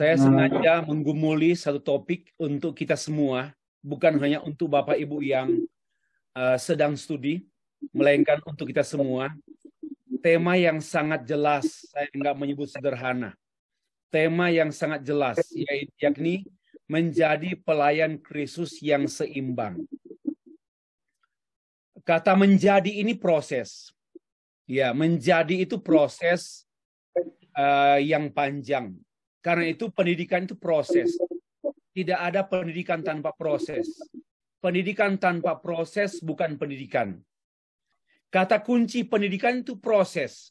Saya sengaja menggumuli satu topik untuk kita semua, bukan hanya untuk Bapak Ibu yang sedang studi, melainkan untuk kita semua. Tema yang sangat jelas, saya nggak menyebut sederhana. Tema yang sangat jelas, yakni menjadi pelayan Kristus yang seimbang. Kata menjadi ini proses. Ya, menjadi itu proses yang panjang. Karena itu pendidikan itu proses. Tidak ada pendidikan tanpa proses. Pendidikan tanpa proses bukan pendidikan. Kata kunci pendidikan itu proses.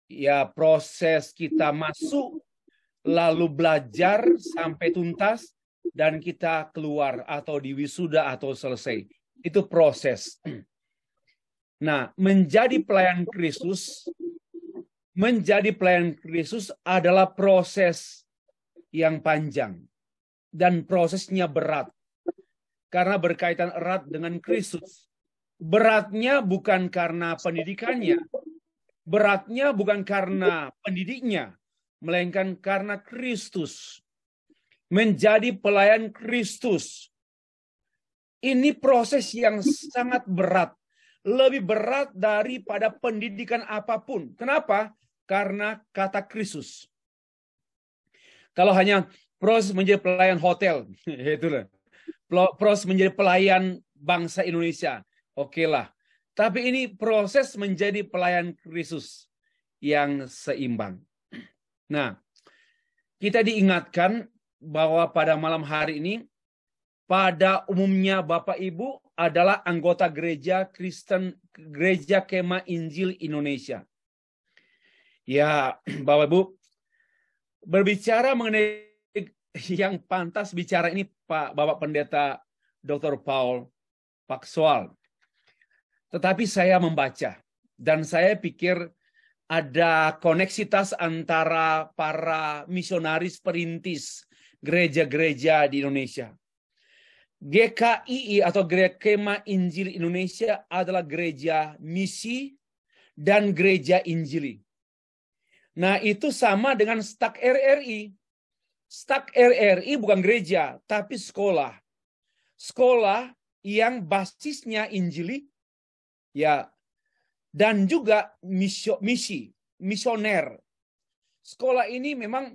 Ya, proses kita masuk, lalu belajar sampai tuntas, dan kita keluar atau diwisuda atau selesai. Itu proses. Nah, menjadi pelayan Kristus adalah proses yang panjang dan prosesnya berat karena berkaitan erat dengan Kristus. Beratnya bukan karena pendidikannya, beratnya bukan karena pendidiknya, melainkan karena Kristus. Menjadi pelayan Kristus ini proses yang sangat berat, lebih berat daripada pendidikan apapun. Kenapa? Karena kata Kristus. Kalau hanya proses menjadi pelayan hotel, itulah. Proses menjadi pelayan bangsa Indonesia, oke lah. Tapi ini proses menjadi pelayan Kristus yang seimbang. Nah, kita diingatkan bahwa pada malam hari ini, pada umumnya Bapak Ibu adalah anggota gereja Kristen, Gereja Kemah Injil Indonesia. Ya, Bapak Ibu, berbicara mengenai yang pantas bicara ini Pak Bapak Pendeta Dr. Paul Pakswal. Tetapi saya membaca dan saya pikir ada koneksitas antara para misionaris perintis gereja-gereja di Indonesia. GKII atau Gereja Kemah Injil Indonesia adalah gereja misi dan gereja Injili. Nah, itu sama dengan STAK RRI. STAK RRI bukan gereja, tapi sekolah. Sekolah yang basisnya Injili, ya, dan juga misioner. Sekolah ini memang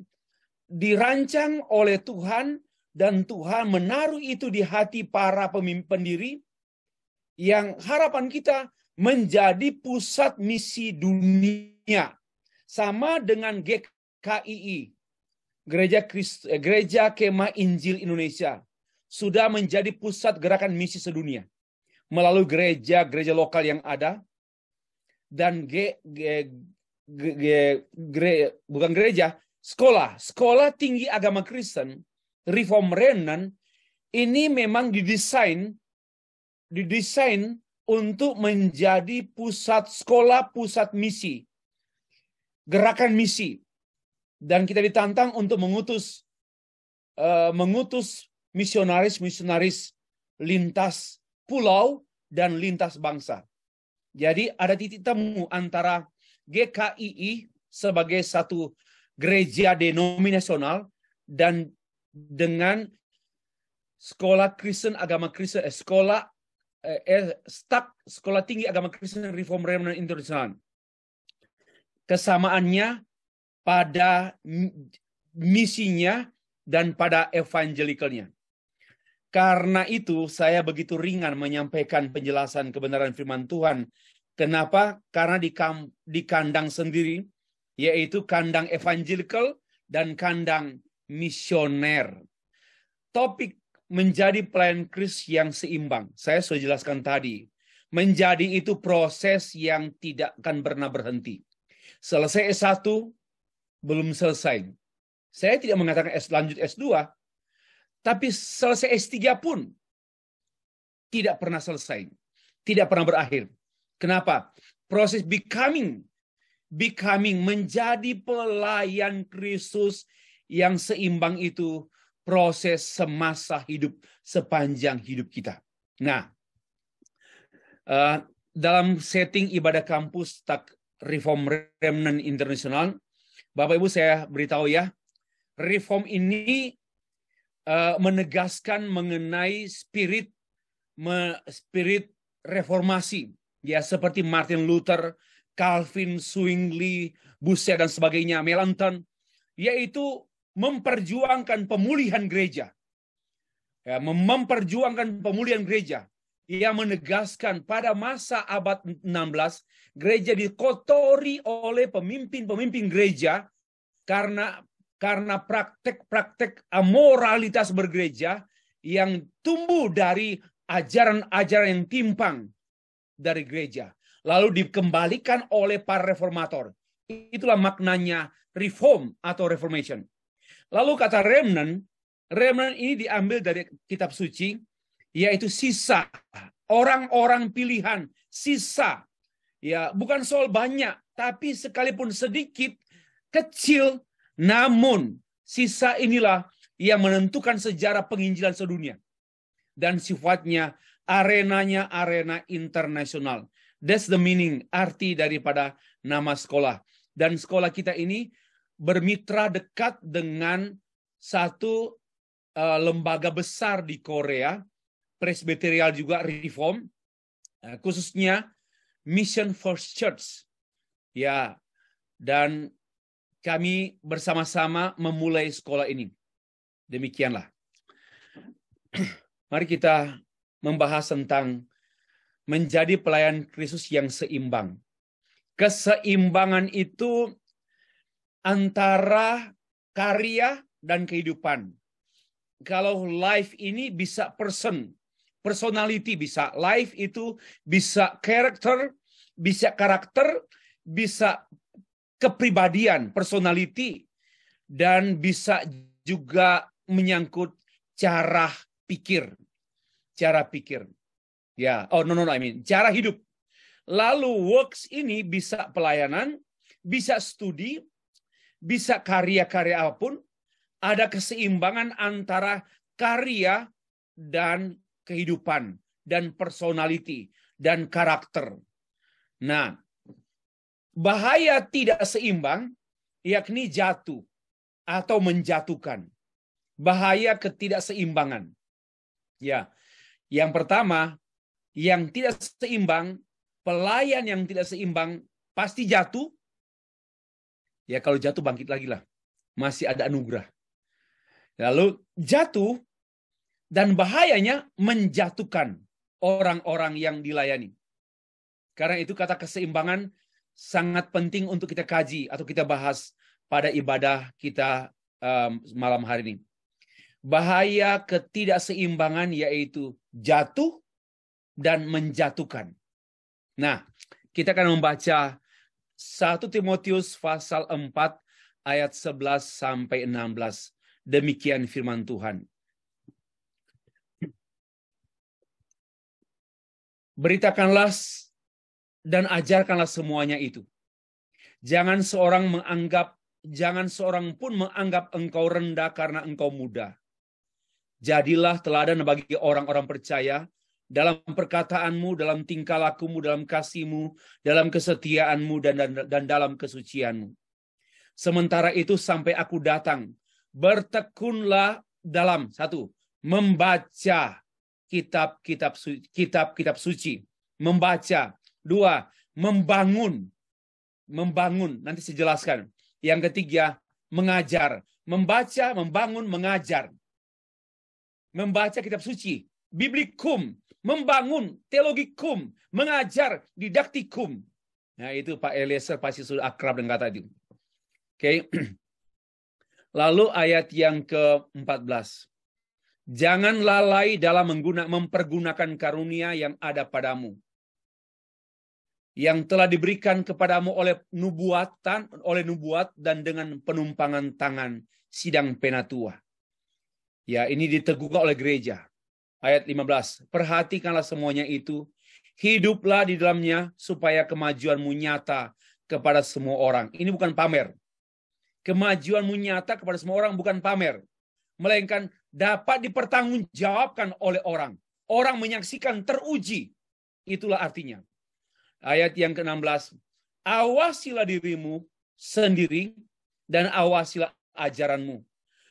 dirancang oleh Tuhan, dan Tuhan menaruh itu di hati para pendiri, yang harapan kita menjadi pusat misi dunia. Sama dengan GKII, Gereja Kemah Injil Indonesia, sudah menjadi pusat gerakan misi sedunia melalui gereja-gereja lokal yang ada, dan bukan gereja, sekolah tinggi agama Kristen, Reform Remnant, ini memang didesain untuk menjadi pusat sekolah, pusat misi, gerakan misi. Dan kita ditantang untuk mengutus misionaris lintas pulau dan lintas bangsa. Jadi ada titik temu antara GKII sebagai satu gereja denominasional dan dengan sekolah Kristen agama Kristen, sekolah tinggi agama Kristen Reform Remnant International. Kesamaannya pada misinya dan pada evangelikalnya. Karena itu saya begitu ringan menyampaikan penjelasan kebenaran firman Tuhan. Kenapa? Karena di kandang sendiri, yaitu kandang evangelikal dan kandang misioner. Topik menjadi pelayan Kristus yang seimbang. Saya sudah jelaskan tadi. Menjadi itu proses yang tidak akan pernah berhenti. Selesai S1, belum selesai. Saya tidak mengatakan lanjut S2, tapi selesai S3 pun tidak pernah selesai. Tidak pernah berakhir. Kenapa? Proses becoming menjadi pelayan Kristus yang seimbang itu proses semasa hidup, sepanjang hidup kita. Nah, dalam setting ibadah kampus STAK Reform Remnant International, Bapak Ibu saya beritahu ya, Reform ini menegaskan mengenai spirit reformasi, ya, seperti Martin Luther, Calvin, Zwingli, Bossuet dan sebagainya, Melanchthon, yaitu memperjuangkan pemulihan gereja. Ya, memperjuangkan pemulihan gereja. Ia menegaskan pada masa abad 16, gereja dikotori oleh pemimpin-pemimpin gereja karena praktek-praktek amoralitas bergereja yang tumbuh dari ajaran-ajaran yang timpang dari gereja. Lalu dikembalikan oleh para reformator. Itulah maknanya reform atau reformation. Lalu kata remnant ini diambil dari kitab suci, yaitu sisa, orang-orang pilihan, sisa. Ya, bukan soal banyak, tapi sekalipun sedikit, kecil, namun sisa inilah yang menentukan sejarah penginjilan sedunia. Dan sifatnya arenanya arena internasional. That's the meaning, arti daripada nama sekolah. Dan sekolah kita ini bermitra dekat dengan satu lembaga besar di Korea, presbyterial juga, reform, khususnya Mission First Church. Ya, dan kami bersama-sama memulai sekolah ini. Demikianlah. Mari kita membahas tentang menjadi pelayan Kristus yang seimbang. Keseimbangan itu antara karya dan kehidupan. Kalau life ini bisa personality bisa. Life itu bisa karakter, bisa kepribadian, personality, dan bisa juga menyangkut cara pikir. Ya, cara hidup. Lalu works ini bisa pelayanan, bisa studi, bisa karya-karya apapun. Ada keseimbangan antara karya dan kehidupan, dan personality, dan karakter. Nah, bahaya tidak seimbang, yakni jatuh atau menjatuhkan. Bahaya ketidakseimbangan. Ya, yang pertama, yang tidak seimbang, pelayan yang tidak seimbang pasti jatuh. Ya, kalau jatuh bangkit lagi lah. Masih ada anugerah. Lalu jatuh, dan bahayanya menjatuhkan orang-orang yang dilayani. Karena itu kata keseimbangan sangat penting untuk kita kaji atau kita bahas pada ibadah kita malam hari ini. Bahaya ketidakseimbangan yaitu jatuh dan menjatuhkan. Nah, kita akan membaca 1 Timotius pasal 4 ayat 11 sampai 16. Demikian firman Tuhan. Beritakanlah dan ajarkanlah semuanya itu. Jangan seorang pun menganggap engkau rendah karena engkau muda. Jadilah teladan bagi orang-orang percaya dalam perkataanmu, dalam tingkah lakumu, dalam kasihmu, dalam kesetiaanmu, dan dalam kesucianmu. Sementara itu sampai aku datang, bertekunlah dalam membaca kitab-kitab suci. Membaca. 2, membangun. Nanti saya jelaskan. Yang ketiga, mengajar. Membaca, membangun, mengajar. Membaca kitab suci. Biblikum. Membangun. Teologikum. Mengajar. Didaktikum. Nah, itu Pak Eliezer pasti sudah akrab dengan kata itu. Oke. Lalu ayat yang ke-14. Jangan lalai dalam mempergunakan karunia yang ada padamu, yang telah diberikan kepadamu oleh nubuat dan dengan penumpangan tangan sidang penatua. Ya, ini diteguhkan oleh gereja. Ayat 15. Perhatikanlah semuanya itu, hiduplah di dalamnya supaya kemajuanmu nyata kepada semua orang. Ini bukan pamer. Kemajuanmu nyata kepada semua orang bukan pamer, melainkan dapat dipertanggungjawabkan oleh orang. Orang menyaksikan teruji. Itulah artinya. Ayat yang ke-16. Awasilah dirimu sendiri dan awasilah ajaranmu.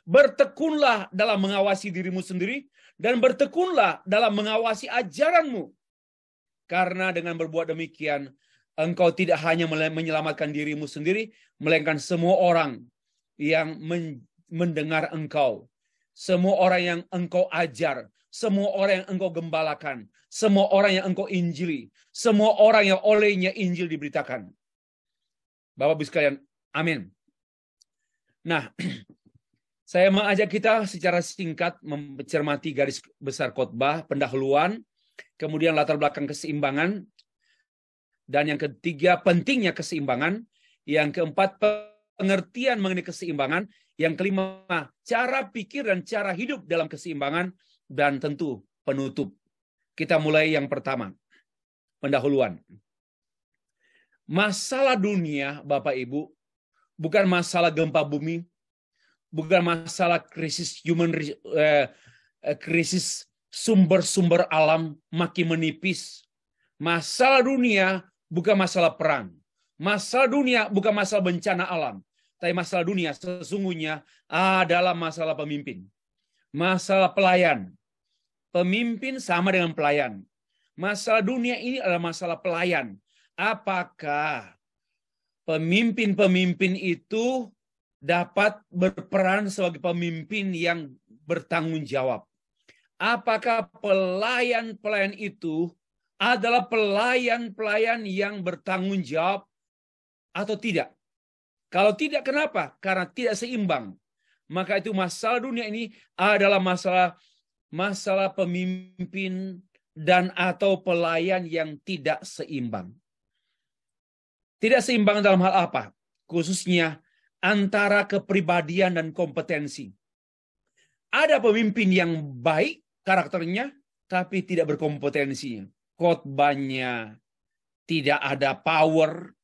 Bertekunlah dalam mengawasi dirimu sendiri dan bertekunlah dalam mengawasi ajaranmu. Karena dengan berbuat demikian, engkau tidak hanya menyelamatkan dirimu sendiri, melainkan semua orang yang mendengar engkau. Semua orang yang engkau ajar, semua orang yang engkau gembalakan, semua orang yang engkau injili, semua orang yang olehnya Injil diberitakan. Bapak-Ibu sekalian, amin. Nah, saya mengajak kita secara singkat mencermati garis besar khotbah, pendahuluan, kemudian latar belakang keseimbangan, dan yang ketiga pentingnya keseimbangan, yang keempat pengertian mengenai keseimbangan, yang kelima cara pikir dan cara hidup dalam keseimbangan, dan tentu penutup. Kita mulai yang pertama, pendahuluan. Masalah dunia, Bapak Ibu, bukan masalah gempa bumi, bukan masalah krisis krisis sumber-sumber alam makin menipis. Masalah dunia bukan masalah perang. Masalah dunia bukan masalah bencana alam. Tapi masalah dunia sesungguhnya adalah masalah pemimpin. Masalah pelayan. Pemimpin sama dengan pelayan. Masalah dunia ini adalah masalah pelayan. Apakah pemimpin-pemimpin itu dapat berperan sebagai pemimpin yang bertanggung jawab? Apakah pelayan-pelayan itu adalah pelayan-pelayan yang bertanggung jawab atau tidak? Kalau tidak, kenapa? Karena tidak seimbang. Maka itu masalah dunia ini adalah masalah pemimpin dan atau pelayan yang tidak seimbang. Tidak seimbang dalam hal apa? Khususnya antara kepribadian dan kompetensi. Ada pemimpin yang baik karakternya, tapi tidak berkompetensi. Khotbahnya tidak ada power,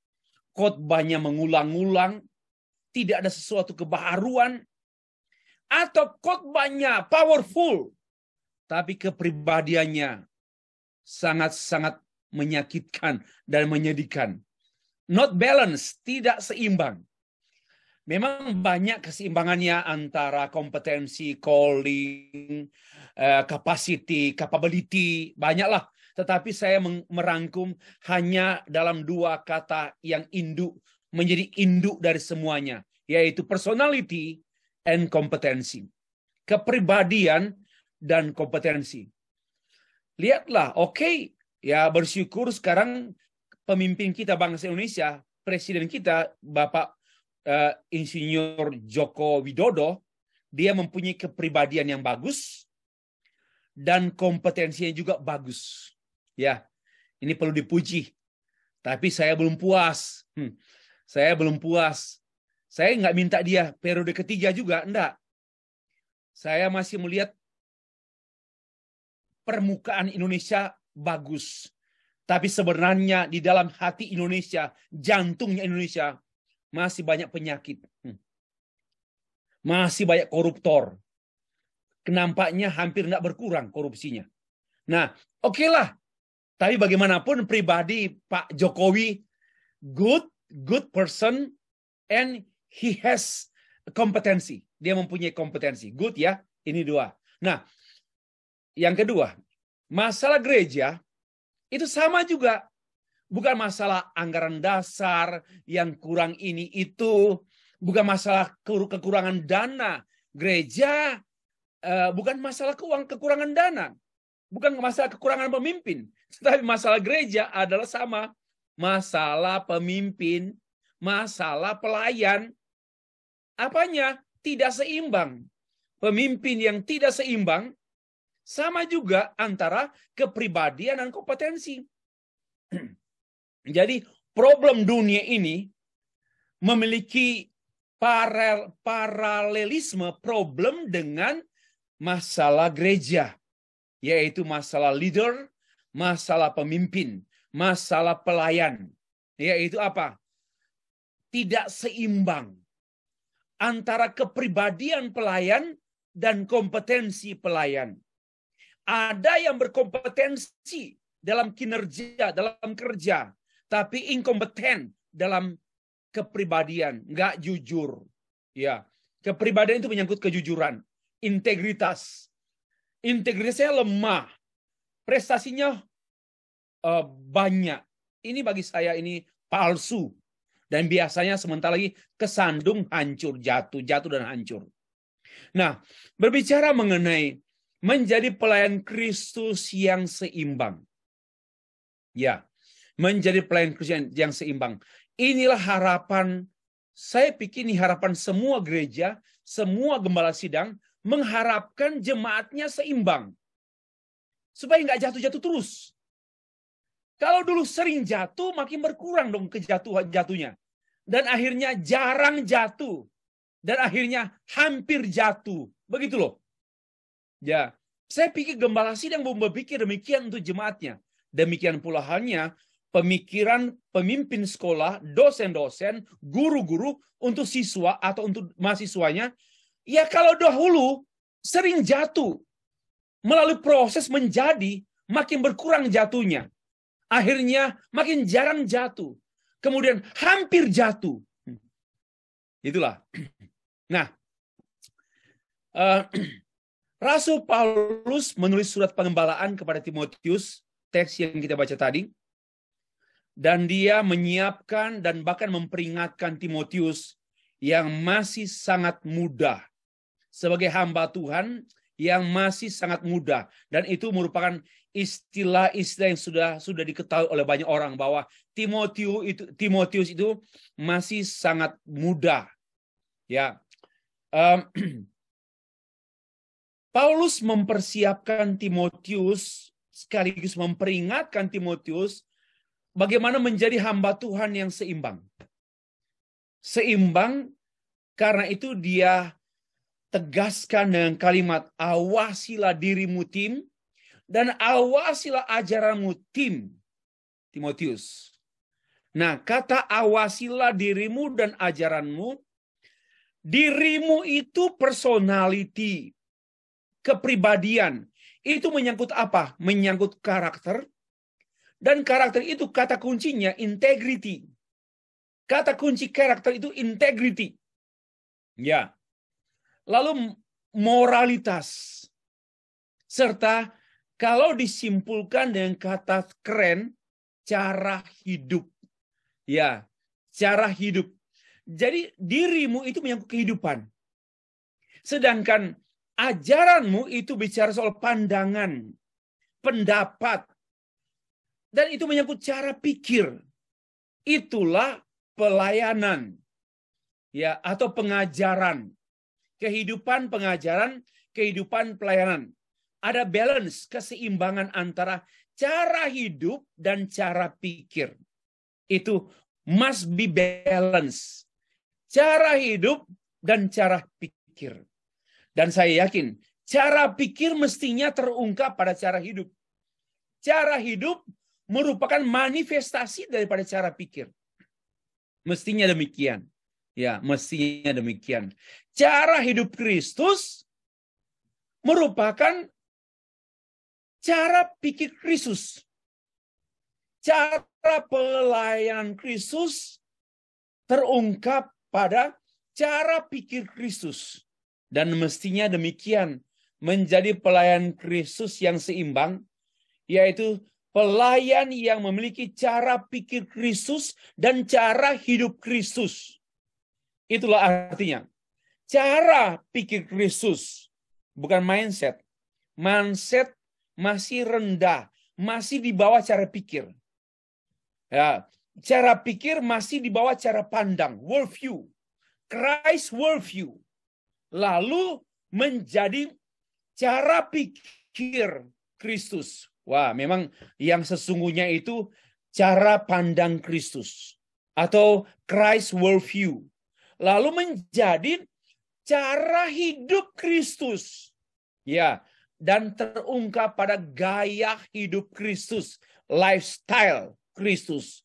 khotbahnya mengulang-ulang, tidak ada sesuatu kebaharuan, atau khotbahnya powerful, tapi kepribadiannya sangat-sangat menyakitkan dan menyedihkan. Not balance, tidak seimbang. Memang banyak keseimbangannya antara kompetensi, calling, capability, banyaklah. Tetapi saya merangkum hanya dalam dua kata yang induk, menjadi induk dari semuanya, yaitu personality and kompetensi. Kepribadian dan kompetensi. Lihatlah, oke, ya bersyukur sekarang pemimpin kita bangsa Indonesia, presiden kita, Bapak Insinyur Joko Widodo, dia mempunyai kepribadian yang bagus dan kompetensinya juga bagus. Ya, ini perlu dipuji. Tapi saya belum puas. Saya belum puas. Saya nggak minta dia periode ketiga juga, enggak. Saya masih melihat permukaan Indonesia bagus. Tapi sebenarnya di dalam hati Indonesia, jantungnya Indonesia, masih banyak penyakit. Masih banyak koruptor. Nampaknya hampir tidak berkurang korupsinya. Nah, oke lah. Tapi bagaimanapun pribadi Pak Jokowi, good person, and he has kompetensi. Dia mempunyai kompetensi. Good ya, ini dua. Nah, yang kedua, masalah gereja itu sama juga. Bukan masalah anggaran dasar yang kurang ini itu. Bukan masalah kekurangan dana. Gereja bukan masalah kekurangan dana. Bukan masalah kekurangan pemimpin. Tetapi masalah gereja adalah sama. Masalah pemimpin, masalah pelayan. Apanya? Tidak seimbang. Pemimpin yang tidak seimbang sama juga antara kepribadian dan kompetensi. Jadi problem dunia ini memiliki paralelisme problem dengan masalah gereja, yaitu masalah leader, masalah pemimpin, masalah pelayan, yaitu apa? Tidak seimbang antara kepribadian pelayan dan kompetensi pelayan. Ada yang berkompetensi dalam kinerja, dalam kerja, tapi inkompeten dalam kepribadian, nggak jujur. Ya, Kepribadian itu menyangkut kejujuran, integritas. Integritasnya lemah, prestasinya banyak. Ini bagi saya ini palsu. Dan biasanya sementara lagi kesandung, hancur, jatuh dan hancur. Nah, berbicara mengenai menjadi pelayan Kristus yang seimbang. Ya, menjadi pelayan Kristus yang seimbang. Inilah harapan, saya pikir ini harapan semua gereja, semua gembala sidang, mengharapkan jemaatnya seimbang. Supaya nggak jatuh-jatuh terus. Kalau dulu sering jatuh, makin berkurang dong jatuhnya. Dan akhirnya jarang jatuh. Dan akhirnya hampir jatuh. Begitu loh. Ya, saya pikir gembala sidang berpikir demikian untuk jemaatnya. Demikian pula halnya pemikiran pemimpin sekolah, dosen-dosen, guru-guru untuk siswa atau untuk mahasiswanya. Ya kalau dahulu sering jatuh. Melalui proses menjadi makin berkurang jatuhnya. Akhirnya makin jarang jatuh. Kemudian hampir jatuh. Itulah. Nah, Rasul Paulus menulis surat pengembalaan kepada Timotius, teks yang kita baca tadi. Dan dia menyiapkan dan bahkan memperingatkan Timotius yang masih sangat muda. Sebagai hamba Tuhan yang masih sangat muda. Dan itu merupakan istilah-istilah yang sudah diketahui oleh banyak orang bahwa Timotius itu masih sangat muda. Ya, Paulus mempersiapkan Timotius sekaligus memperingatkan Timotius bagaimana menjadi hamba Tuhan yang seimbang. Seimbang karena itu dia tegaskan dengan kalimat awasilah dirimu Tim dan awasilah ajaranmu Tim Timotius. Nah, kata awasilah dirimu dan ajaranmu, dirimu itu personality, kepribadian. Itu menyangkut apa? Menyangkut karakter. Dan karakter itu kata kuncinya integrity. Kata kunci karakter itu integrity. Ya. Lalu moralitas. Serta kalau disimpulkan dengan kata keren, cara hidup. Ya, cara hidup. Jadi dirimu itu menyangkut kehidupan. Sedangkan ajaranmu itu bicara soal pandangan, pendapat. Dan itu menyangkut cara pikir. Itulah pelayanan. Ya, atau pengajaran. Kehidupan pengajaran, kehidupan pelayanan. Ada balance, keseimbangan antara cara hidup dan cara pikir. Itu must be balance. Cara hidup dan cara pikir. Dan saya yakin, cara pikir mestinya terungkap pada cara hidup. Cara hidup merupakan manifestasi daripada cara pikir. Mestinya demikian. Ya, mestinya demikian. Cara hidup Kristus merupakan cara pikir Kristus. Cara pelayanan Kristus terungkap pada cara pikir Kristus. Dan mestinya demikian menjadi pelayan Kristus yang seimbang, yaitu pelayan yang memiliki cara pikir Kristus dan cara hidup Kristus. Itulah artinya. Cara pikir Kristus, bukan mindset. Mindset masih rendah, masih di bawah cara pikir. Ya, cara pikir masih di bawah cara pandang, worldview. Christ worldview. Lalu menjadi cara pikir Kristus. Wah, memang yang sesungguhnya itu cara pandang Kristus. Atau Christ worldview. Lalu menjadi cara hidup Kristus. Ya, dan terungkap pada gaya hidup Kristus. Lifestyle Kristus.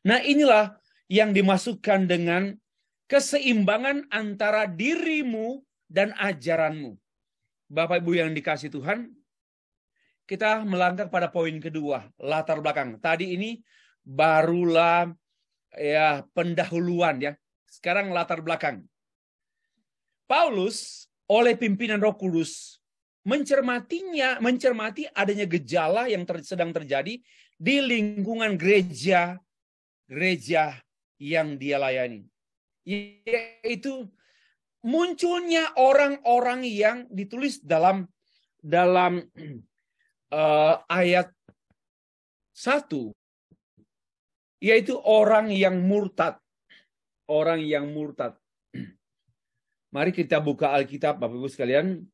Nah, inilah yang dimasukkan dengan keseimbangan antara dirimu dan ajaranmu. Bapak Ibu yang dikasihi Tuhan, kita melangkah pada poin kedua, latar belakang. Tadi ini barulah ya pendahuluan ya. Sekarang latar belakang. Paulus oleh pimpinan Roh Kudus mencermati adanya gejala yang sedang terjadi di lingkungan gereja yang dia layani. Yaitu munculnya orang-orang yang ditulis dalam ayat 1, yaitu orang yang murtad. Orang yang murtad. Mari kita buka Alkitab, Bapak Ibu sekalian.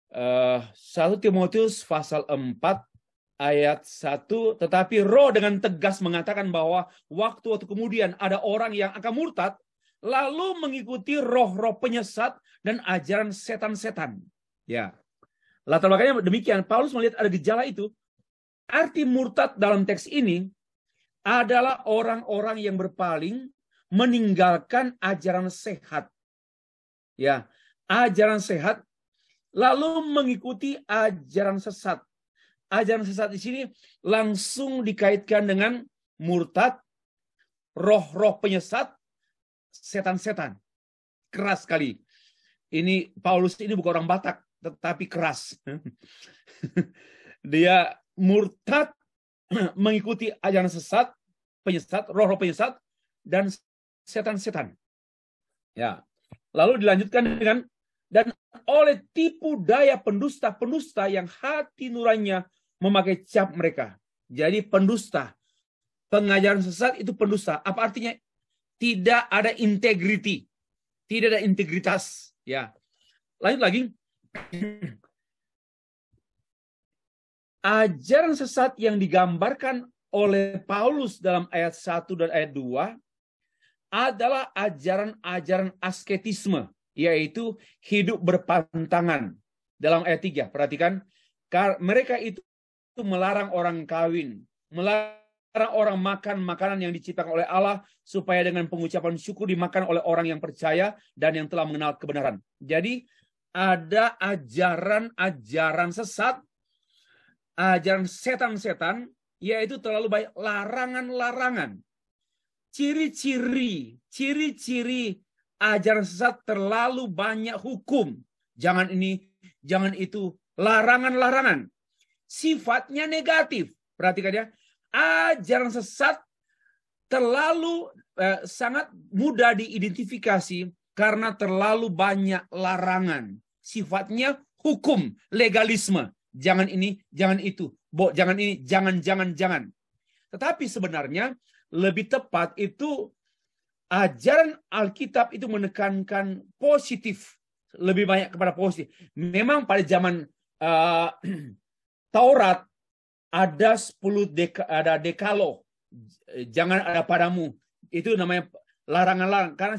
1 Timotius pasal 4 ayat 1. Tetapi Roh dengan tegas mengatakan bahwa waktu kemudian ada orang yang akan murtad, lalu mengikuti roh-roh penyesat dan ajaran setan-setan. Ya. Latar belakangnya demikian. Paulus melihat ada gejala itu. Arti murtad dalam teks ini adalah orang-orang yang berpaling, meninggalkan ajaran sehat. Ya, ajaran sehat lalu mengikuti ajaran sesat. Ajaran sesat di sini langsung dikaitkan dengan murtad, roh-roh penyesat, setan-setan. Keras sekali. Ini Paulus ini bukan orang Batak, tetapi keras. Dia murtad, mengikuti ajaran sesat, penyesat, roh-roh penyesat, dan setan-setan. Ya. Lalu dilanjutkan dengan dan oleh tipu daya pendusta-pendusta yang hati nuraninya memakai cap mereka. Jadi pendusta, pengajaran sesat itu pendusta. Apa artinya? Tidak ada integriti, tidak ada integritas. Ya, lanjut lagi. Ajaran sesat yang digambarkan oleh Paulus dalam ayat 1 dan ayat 2 adalah ajaran-ajaran asketisme, yaitu hidup berpantangan. Dalam ayat 3, perhatikan, mereka itu melarang orang kawin, melarang orang makan makanan yang diciptakan oleh Allah, supaya dengan pengucapan syukur dimakan oleh orang yang percaya dan yang telah mengenal kebenaran. Jadi ada ajaran-ajaran sesat, ajaran setan-setan, yaitu terlalu banyak larangan-larangan. Ciri-ciri ajaran sesat terlalu banyak hukum. Jangan ini, jangan itu, larangan-larangan. Sifatnya negatif. Perhatikan ya. Ajaran sesat terlalu sangat mudah diidentifikasi karena terlalu banyak larangan. Sifatnya hukum, legalisme. Jangan ini, jangan itu. Jangan ini, jangan. Tetapi sebenarnya lebih tepat itu ajaran Alkitab itu menekankan positif, lebih banyak kepada positif. Memang pada zaman Taurat ada 10 ada dekalo, jangan ada padamu. Itu namanya larangan-larangan karena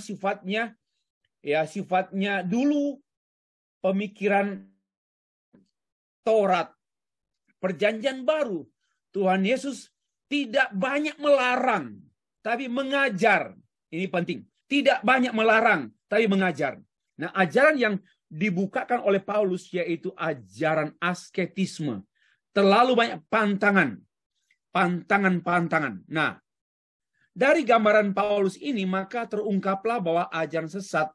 sifatnya dulu pemikiran Taurat. Perjanjian baru, Tuhan Yesus tidak banyak melarang, tapi mengajar. Ini penting. Tidak banyak melarang, tapi mengajar. Nah, ajaran yang dibukakan oleh Paulus yaitu ajaran asketisme. Terlalu banyak pantangan. Nah, dari gambaran Paulus ini maka terungkaplah bahwa ajaran sesat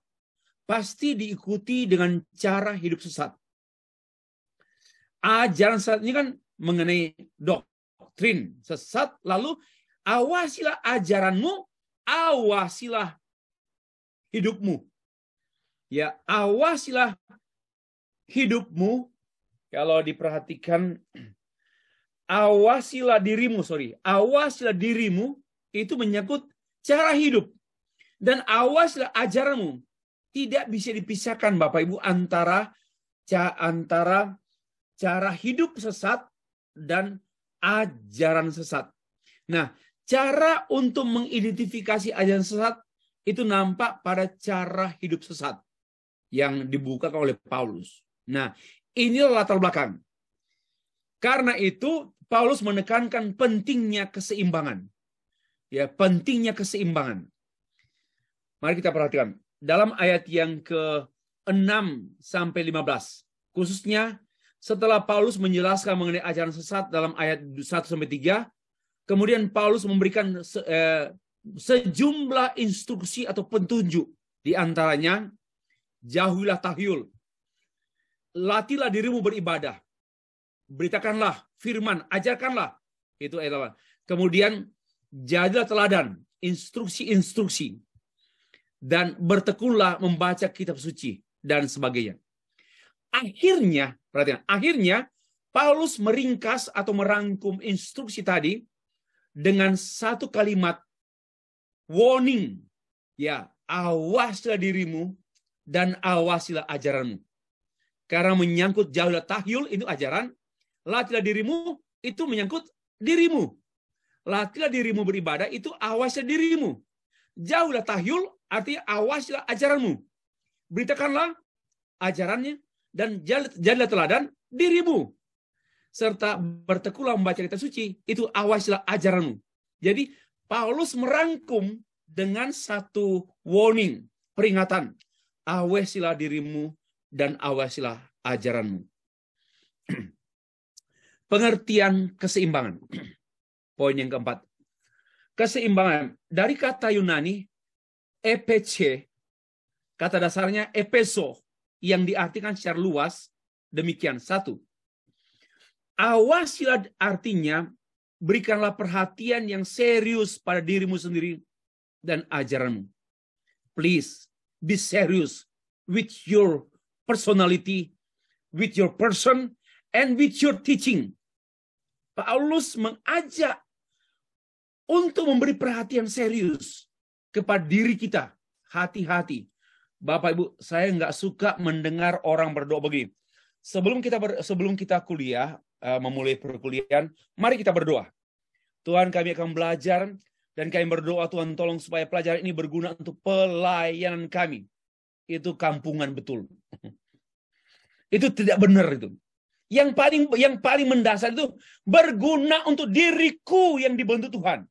pasti diikuti dengan cara hidup sesat. Ajaran sesat ini kan mengenai doktrin sesat, lalu awasilah ajaranmu, awasilah hidupmu. Ya, awasilah hidupmu. Kalau diperhatikan, awasilah dirimu itu menyangkut cara hidup. Dan awasilah ajaranmu. Tidak bisa dipisahkan Bapak Ibu antara cara hidup sesat dan ajaran sesat. Nah, cara untuk mengidentifikasi ajaran sesat itu nampak pada cara hidup sesat yang dibukakan oleh Paulus. Nah, inilah latar belakang. Karena itu Paulus menekankan pentingnya keseimbangan. Ya, pentingnya keseimbangan. Mari kita perhatikan dalam ayat yang ke-6 sampai 15. Khususnya setelah Paulus menjelaskan mengenai ajaran sesat dalam ayat 1 sampai 3, kemudian Paulus memberikan sejumlah instruksi atau petunjuk. Di antaranya Jauhilah tahyul. Latihlah dirimu beribadah. Beritakanlah firman, ajarkanlah. Itu ayat 8. Kemudian jadilah teladan, instruksi-instruksi. Dan bertekunlah membaca kitab suci dan sebagainya. Akhirnya, perhatian, akhirnya Paulus meringkas atau merangkum instruksi tadi dengan satu kalimat warning. Ya, awasilah dirimu dan awasilah ajaranmu. Karena menyangkut jauhilah tahyul itu ajaran, latihlah dirimu itu menyangkut dirimu. Latihlah dirimu beribadah itu awasilah dirimu. Jauhilah tahyul artinya awasilah ajaranmu. Beritakanlah ajarannya dan jadilah teladan dirimu. Serta bertekunlah membaca kitab suci, itu awasilah ajaranmu. Jadi Paulus merangkum dengan satu warning, peringatan. Awasilah dirimu dan awasilah ajaranmu. Pengertian keseimbangan. Poin yang keempat. Keseimbangan. Dari kata Yunani, epece, kata dasarnya epeso, yang diartikan secara luas, demikian. 1. Awasilah artinya, berikanlah perhatian yang serius pada dirimu sendiri dan ajaranmu. Please, be serious with your personality, with your person, and with your teaching. Paulus mengajak untuk memberi perhatian serius kepada diri kita. Hati-hati. Bapak Ibu, saya nggak suka mendengar orang berdoa begini. Sebelum kita kuliah, memulai perkuliahan, mari kita berdoa. Tuhan, kami akan belajar dan kami berdoa, Tuhan tolong supaya pelajaran ini berguna untuk pelayanan kami. Itu kampungan betul. Itu tidak benar itu. Yang paling mendasar itu berguna untuk diriku yang dibentuk Tuhan.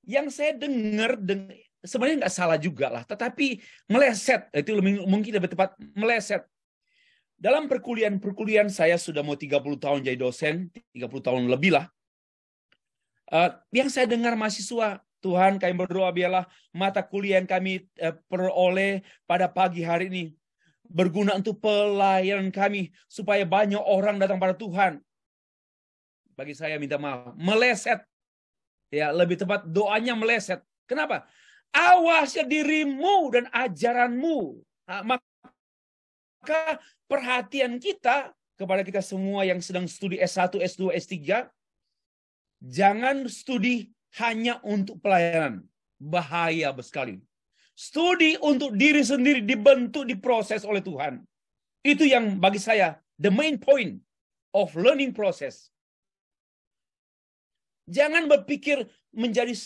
Yang saya dengar sebenarnya nggak salah juga lah, tetapi meleset. Itu mungkin lebih tepat meleset. Dalam perkuliahan saya sudah mau 30 tahun jadi dosen, 30 tahun lebih lah. Yang saya dengar mahasiswa, Tuhan kami berdoa biarlah mata kuliah yang kami peroleh pada pagi hari ini berguna untuk pelayanan kami supaya banyak orang datang pada Tuhan. Bagi saya minta maaf, meleset. Ya, lebih tepat doanya meleset. Kenapa? Awasi dirimu dan ajaranmu. Maka perhatian kita kepada kita semua yang sedang studi S1, S2, S3, jangan studi hanya untuk pelayanan. Bahaya sekali. Studi untuk diri sendiri dibentuk, diproses oleh Tuhan. Itu yang bagi saya the main point of learning process. Jangan berpikir menjadi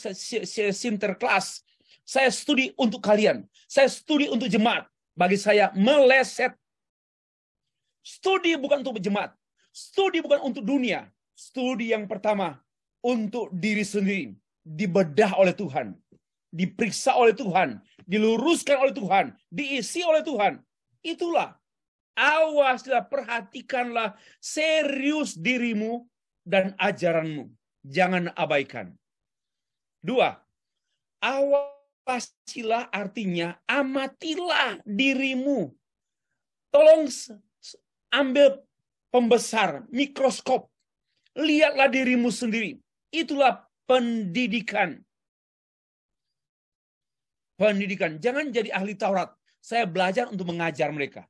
sinterklas. Saya studi untuk kalian. Saya studi untuk jemaat. Bagi saya meleset. Studi bukan untuk jemaat. Studi bukan untuk dunia. Studi yang pertama untuk diri sendiri. Dibedah oleh Tuhan. Diperiksa oleh Tuhan. Diluruskan oleh Tuhan. Diisi oleh Tuhan. Itulah. Awaslah, perhatikanlah serius dirimu dan ajaranmu. Jangan abaikan. 2. Awasilah artinya amatilah dirimu. Tolong ambil pembesar, mikroskop. Lihatlah dirimu sendiri. Itulah pendidikan. Pendidikan. Jangan jadi ahli Taurat. Saya belajar untuk mengajar mereka.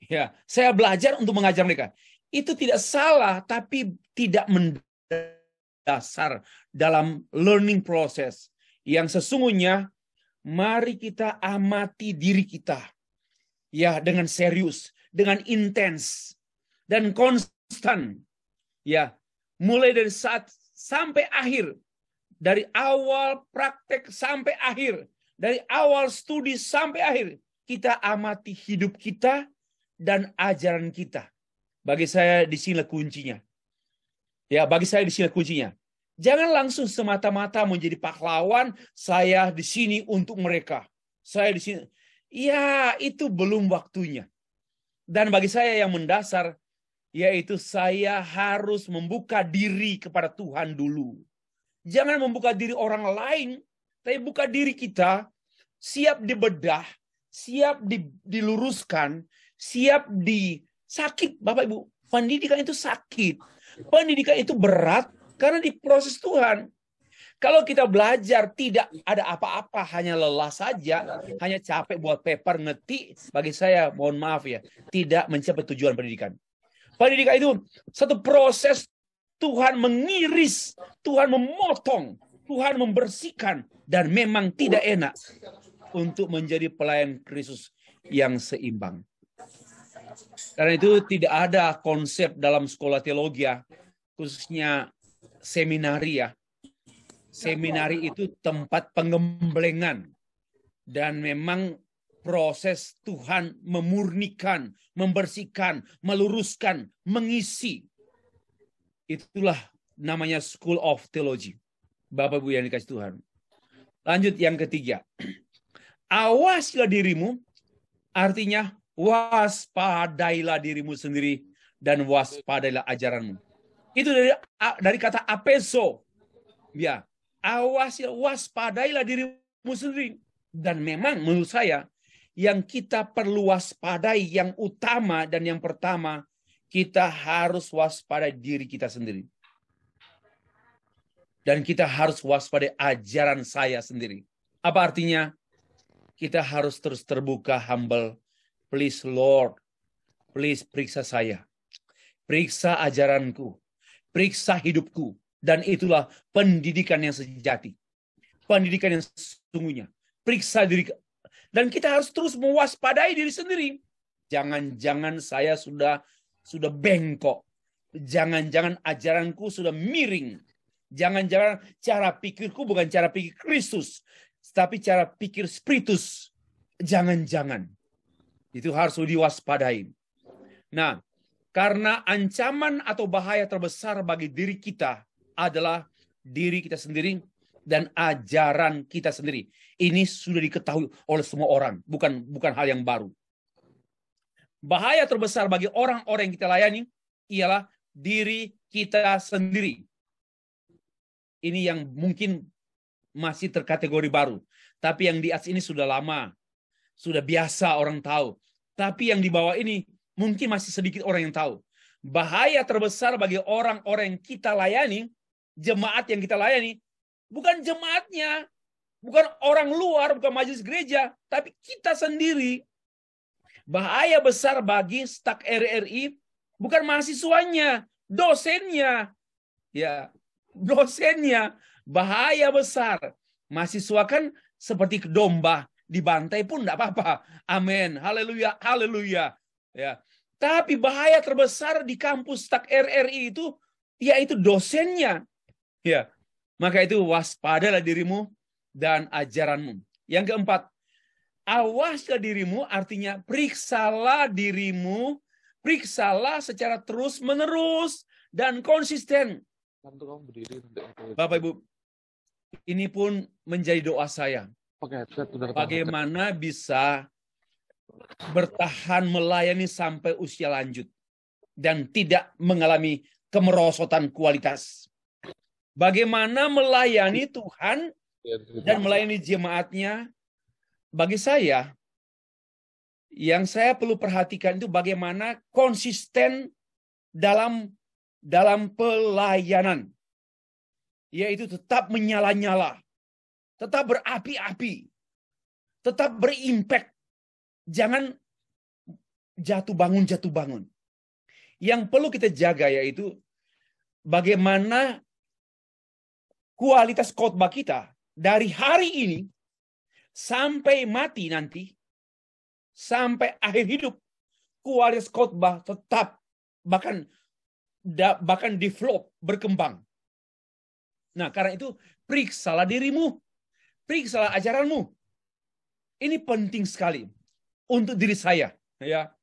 Ya, saya belajar untuk mengajar mereka. Itu tidak salah, tapi tidak mendasar dalam learning process. Yang sesungguhnya, mari kita amati diri kita. Ya, dengan serius, dengan intens, dan konstan. Ya, mulai dari saat sampai akhir. Dari awal praktek sampai akhir. Dari awal studi sampai akhir. Kita amati hidup kita dan ajaran kita. Bagi saya di sini kuncinya. Ya, bagi saya di sini kuncinya. Jangan langsung semata-mata menjadi pahlawan, saya di sini untuk mereka. Saya di sini. Ya, itu belum waktunya. Dan bagi saya yang mendasar, yaitu saya harus membuka diri kepada Tuhan dulu. Jangan membuka diri orang lain, tapi buka diri kita, siap dibedah, siap diluruskan, siap sakit, Bapak Ibu. Pendidikan itu sakit. Pendidikan itu berat karena diproses Tuhan. Kalau kita belajar tidak ada apa-apa, hanya lelah saja, hanya capek buat paper, ngetik, bagi saya, mohon maaf ya, tidak mencapai tujuan pendidikan. Pendidikan itu satu proses Tuhan mengiris, Tuhan memotong, Tuhan membersihkan, dan memang tidak enak untuk menjadi pelayan Kristus yang seimbang. Karena itu tidak ada konsep dalam sekolah teologi, khususnya seminari ya. Seminari itu tempat pengemblengan. Dan memang proses Tuhan memurnikan, membersihkan, meluruskan, mengisi. Itulah namanya School of Theology. Bapak Ibu yang dikasih Tuhan. Lanjut yang ketiga. Awasilah dirimu, artinya waspadailah dirimu sendiri dan waspadailah ajaranmu. Itu dari kata apeso. Ya, waspadailah dirimu sendiri. Dan memang menurut saya yang kita perlu waspadai yang utama dan yang pertama, kita harus waspadai diri kita sendiri. Dan kita harus waspadai ajaran saya sendiri. Apa artinya? Kita harus terus terbuka, humble. Please Lord, please periksa saya. Periksa ajaranku. Periksa hidupku. Dan itulah pendidikan yang sejati. Pendidikan yang sesungguhnya. Periksa diri. Dan kita harus terus mewaspadai diri sendiri. Jangan-jangan saya sudah bengkok. Jangan-jangan ajaranku sudah miring. Jangan-jangan cara pikirku bukan cara pikir Kristus. Tapi cara pikir spiritus. Jangan-jangan. Itu harus diwaspadai. Nah, karena ancaman atau bahaya terbesar bagi diri kita adalah diri kita sendiri dan ajaran kita sendiri. Ini sudah diketahui oleh semua orang. Bukan hal yang baru. Bahaya terbesar bagi orang-orang yang kita layani ialah diri kita sendiri. Ini yang mungkin masih terkategori baru. Tapi yang di atas ini sudah lama. Sudah biasa orang tahu. Tapi yang di bawah ini mungkin masih sedikit orang yang tahu. Bahaya terbesar bagi orang-orang yang kita layani, jemaat yang kita layani, bukan jemaatnya, bukan orang luar, bukan majelis gereja, tapi kita sendiri. Bahaya besar bagi staf RRI bukan mahasiswanya, dosennya. Ya, dosennya. Bahaya besar. Mahasiswa kan seperti domba, dibantai pun tidak apa-apa. Amin. Haleluya, haleluya. Ya. Tapi bahaya terbesar di kampus staf RRI itu yaitu dosennya. Ya. Maka itu waspadalah dirimu dan ajaranmu. Yang keempat, awaslah dirimu artinya periksalah dirimu, periksalah secara terus-menerus dan konsisten. Bapak Ibu, ini pun menjadi doa saya. Bagaimana bisa bertahan melayani sampai usia lanjut dan tidak mengalami kemerosotan kualitas. Bagaimana melayani Tuhan dan melayani jemaatnya. Bagi saya, yang saya perlu perhatikan itu bagaimana konsisten dalam pelayanan. Yaitu tetap menyala-nyala. Tetap berapi-api. Tetap berimpact. Jangan jatuh bangun. Yang perlu kita jaga yaitu bagaimana kualitas khotbah kita dari hari ini sampai mati nanti, sampai akhir hidup, kualitas khotbah tetap bahkan develop, berkembang. Nah, karena itu periksalah dirimu, periksalah ajaranmu. Ini penting sekali untuk diri saya. Ya,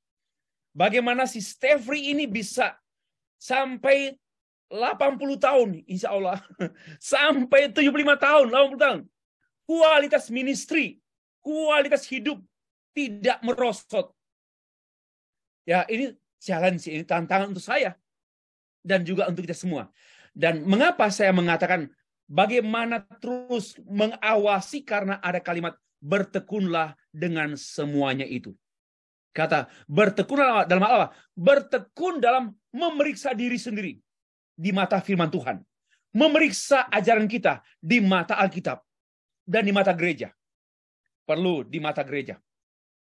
bagaimana si Stefri ini bisa sampai 80 tahun, insya Allah, sampai 75 tahun, 80 tahun. Kualitas ministry, kualitas hidup tidak merosot. Ya, ini challenge, ini tantangan untuk saya dan juga untuk kita semua. Dan mengapa saya mengatakan bagaimana terus mengawasi, karena ada kalimat bertekunlah dengan semuanya itu. Kata bertekun dalam apa? Bertekun dalam memeriksa diri sendiri di mata firman Tuhan. Memeriksa ajaran kita di mata Alkitab dan di mata gereja. Perlu di mata gereja.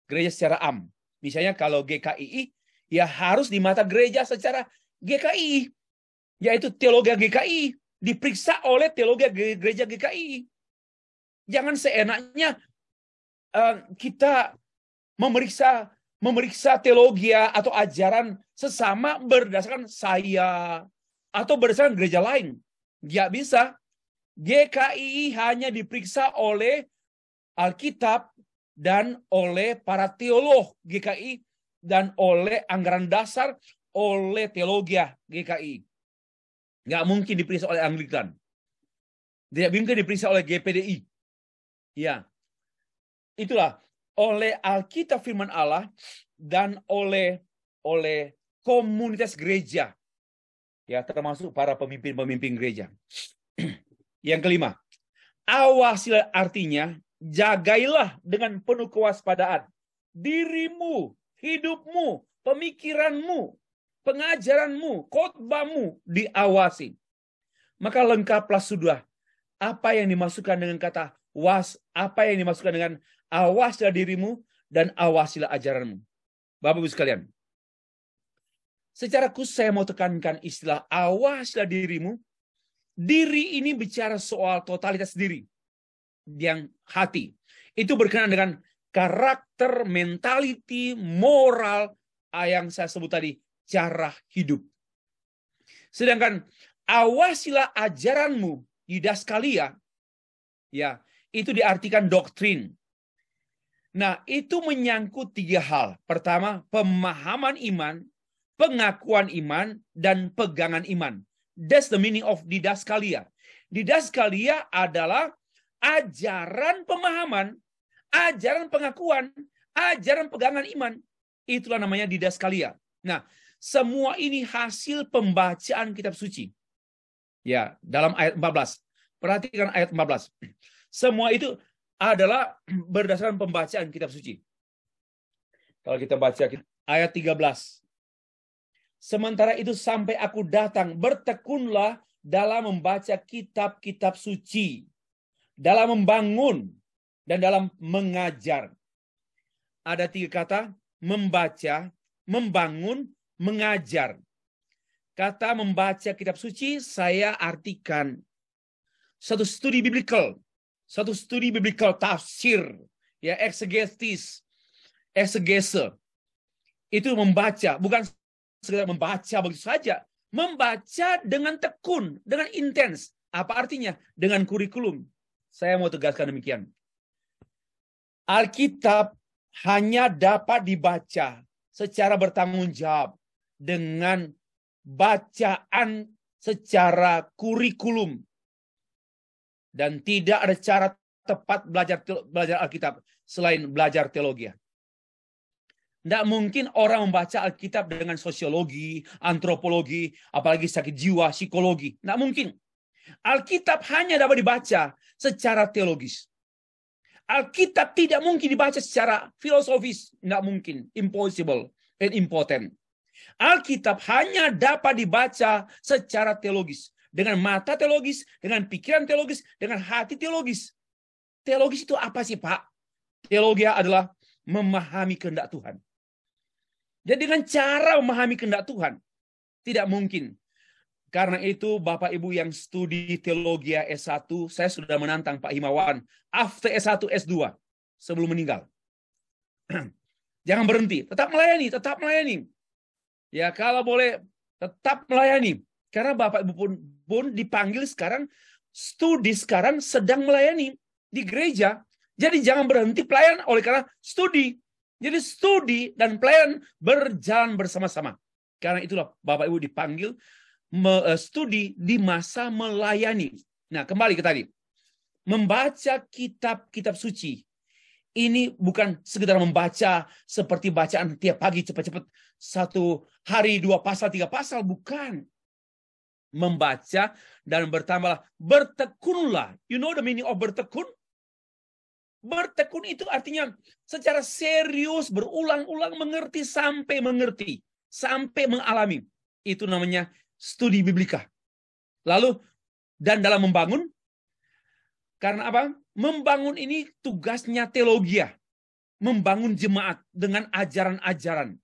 Gereja secara am. Misalnya kalau GKII, ya harus di mata gereja secara GKII. Yaitu teologi GKII. Diperiksa oleh teologi gereja GKII. Jangan seenaknya kita memeriksa teologi atau ajaran sesama berdasarkan saya atau berdasarkan gereja lain. Nggak bisa. GKII hanya diperiksa oleh Alkitab dan oleh para teolog GKI dan oleh anggaran dasar oleh teologi GKI. Nggak mungkin diperiksa oleh Anglikan. Tidak mungkin diperiksa oleh GPDI. Ya, itulah oleh Alkitab firman Allah dan oleh komunitas gereja. Ya, termasuk para pemimpin-pemimpin gereja. Yang kelima, awasilah artinya jagailah dengan penuh kewaspadaan dirimu, hidupmu, pemikiranmu, pengajaranmu, khotbahmu diawasi. Maka lengkaplah sudah apa yang dimasukkan dengan kata apa yang dimasukkan dengan awasilah dirimu dan awasilah ajaranmu. Bapak Ibu sekalian, secara khusus saya mau tekankan istilah awasilah dirimu. Diri ini bicara soal totalitas diri. Yang hati. Itu berkenaan dengan karakter, mentality, moral yang saya sebut tadi, cara hidup. Sedangkan awasilah ajaranmu, didaskalia, ya, itu diartikan doktrin. Nah, itu menyangkut 3 hal. Pertama, pemahaman iman, pengakuan iman, dan pegangan iman. That's the meaning of didaskalia. Didaskalia adalah ajaran pemahaman, ajaran pengakuan, ajaran pegangan iman. Itulah namanya didaskalia. Nah, semua ini hasil pembacaan kitab suci. Ya, dalam ayat 14. Perhatikan ayat 14. Semua itu adalah berdasarkan pembacaan kitab suci. Kalau kita baca ayat 13. Sementara itu sampai aku datang, bertekunlah dalam membaca kitab-kitab suci, dalam membangun, dan dalam mengajar. Ada 3 kata, membaca, membangun, mengajar. Kata membaca kitab suci, saya artikan satu studi biblical, tafsir, ya, exegesis, exegese. Itu membaca, bukan sekedar membaca begitu saja. Membaca dengan tekun, dengan intens. Apa artinya? Dengan kurikulum. Saya mau tegaskan demikian. Alkitab hanya dapat dibaca secara bertanggung jawab dengan bacaan secara kurikulum. Dan tidak ada cara tepat belajar Alkitab selain belajar teologi. Tidak mungkin orang membaca Alkitab dengan sosiologi, antropologi, apalagi sakit jiwa, psikologi. Tidak mungkin. Alkitab hanya dapat dibaca secara teologis. Alkitab tidak mungkin dibaca secara filosofis. Tidak mungkin. Impossible and impotent. Alkitab hanya dapat dibaca secara teologis. Dengan mata teologis, dengan pikiran teologis, dengan hati teologis. Teologis itu apa sih, Pak? Teologi adalah memahami kehendak Tuhan. Jadi dengan cara memahami kehendak Tuhan, tidak mungkin. Karena itu Bapak Ibu yang studi teologi S1, saya sudah menantang Pak Himawan, after S1, S2, sebelum meninggal. Jangan berhenti, tetap melayani. Ya, kalau boleh, tetap melayani. Karena Bapak Ibu pun dipanggil sekarang, studi sekarang sedang melayani di gereja. Jadi jangan berhenti pelayanan oleh karena studi. Jadi studi dan pelayanan berjalan bersama-sama. Karena itulah Bapak Ibu dipanggil studi di masa melayani. Nah, kembali ke tadi. Membaca kitab-kitab suci. Ini bukan sekedar membaca seperti bacaan tiap pagi cepat-cepat 1 hari 2 pasal 3 pasal, bukan. Membaca dan bertambahlah, bertekunlah. You know the meaning of bertekun? Bertekun itu artinya secara serius, berulang-ulang mengerti, sampai mengalami. Itu namanya studi biblika. Lalu, dan dalam membangun, karena apa? Membangun ini tugasnya teologia. Membangun jemaat dengan ajaran-ajaran.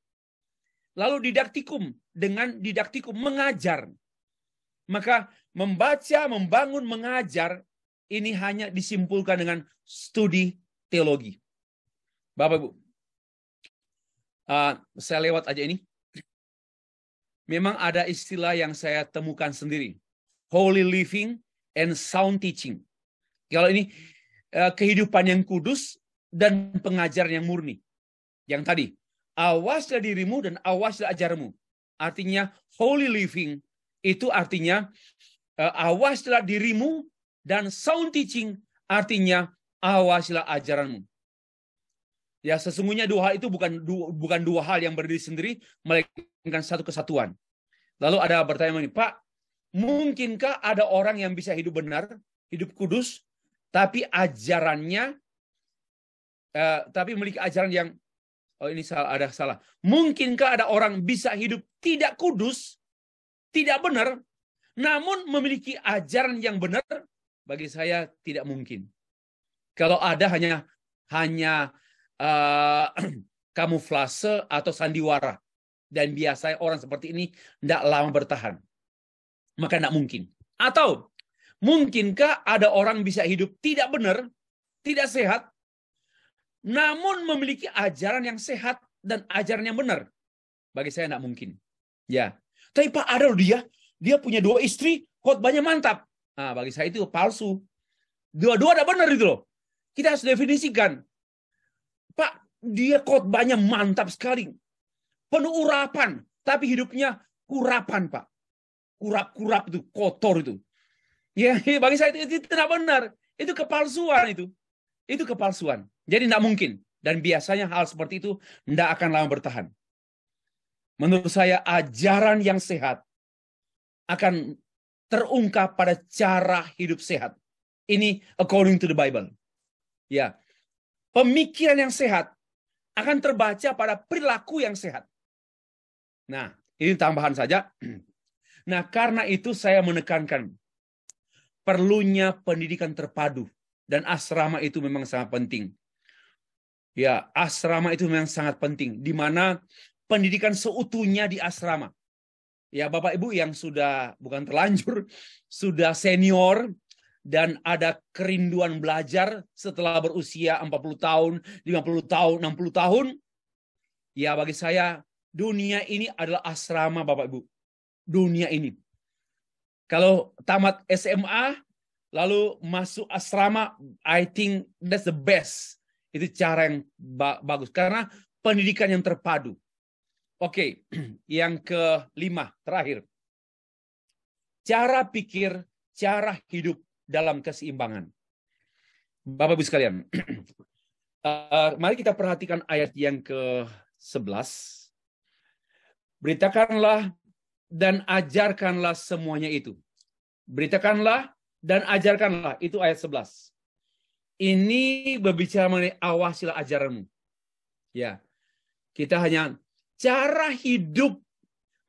Lalu didaktikum, dengan didaktikum mengajar. Maka membaca, membangun, mengajar, ini hanya disimpulkan dengan studi teologi. Bapak Ibu, saya lewat aja ini. Memang ada istilah yang saya temukan sendiri. Holy living and sound teaching. Kalau ini kehidupan yang kudus dan pengajaran yang murni. Yang tadi, awaslah dirimu dan awaslah ajarmu. Artinya holy living itu artinya awaslah dirimu, dan sound teaching artinya awasilah ajaranmu. Ya, sesungguhnya dua hal itu bukan dua hal yang berdiri sendiri, melainkan satu kesatuan. Lalu ada bertanya ini, Pak, mungkinkah ada orang yang bisa hidup benar, hidup kudus, tapi ajarannya, tapi memiliki ajaran yang, oh ini ada salah. Mungkinkah ada orang bisa hidup tidak kudus, tidak benar, namun memiliki ajaran yang benar? Bagi saya tidak mungkin. Kalau ada hanya kamuflase atau sandiwara. Dan biasanya orang seperti ini tidak lama bertahan. Maka tidak mungkin. Atau mungkinkah ada orang bisa hidup tidak benar, tidak sehat, namun memiliki ajaran yang sehat dan ajaran yang benar? Bagi saya tidak mungkin. Ya. Tapi Pak, ada loh dia punya 2 istri, khotbahnya mantap. Nah, bagi saya itu palsu. Dua-dua ada benar itu loh. Kita harus definisikan. Pak, dia khotbahnya mantap sekali. Penuh urapan. Tapi hidupnya kurapan, Pak. Kurap-kurap itu, kotor itu. Ya, bagi saya itu tidak benar. Itu kepalsuan itu. Itu kepalsuan. Jadi tidak mungkin. Dan biasanya hal seperti itu tidak akan lama bertahan. Menurut saya ajaran yang sehat akan terungkap pada cara hidup sehat. Ini according to the Bible. Ya. Pemikiran yang sehat akan terbaca pada perilaku yang sehat. Nah, ini tambahan saja. Nah, karena itu saya menekankan perlunya pendidikan terpadu, dan asrama itu memang sangat penting. Ya, asrama itu memang sangat penting, di mana pendidikan seutuhnya di asrama. Ya, Bapak Ibu yang sudah bukan terlanjur, sudah senior dan ada kerinduan belajar setelah berusia 40 tahun, 50 tahun, 60 tahun. Ya, bagi saya dunia ini adalah asrama, Bapak Ibu. Dunia ini. Kalau tamat SMA lalu masuk asrama, I think that's the best. Itu cara yang bagus karena pendidikan yang terpadu. Oke, yang kelima, terakhir. Cara pikir, cara hidup dalam keseimbangan. Bapak-Ibu sekalian, mari kita perhatikan ayat yang ke-11. Beritakanlah dan ajarkanlah semuanya itu. Beritakanlah dan ajarkanlah, itu ayat 11. Ini berbicara mengenai awasilah ajaranmu. Ya, kita hanya cara hidup,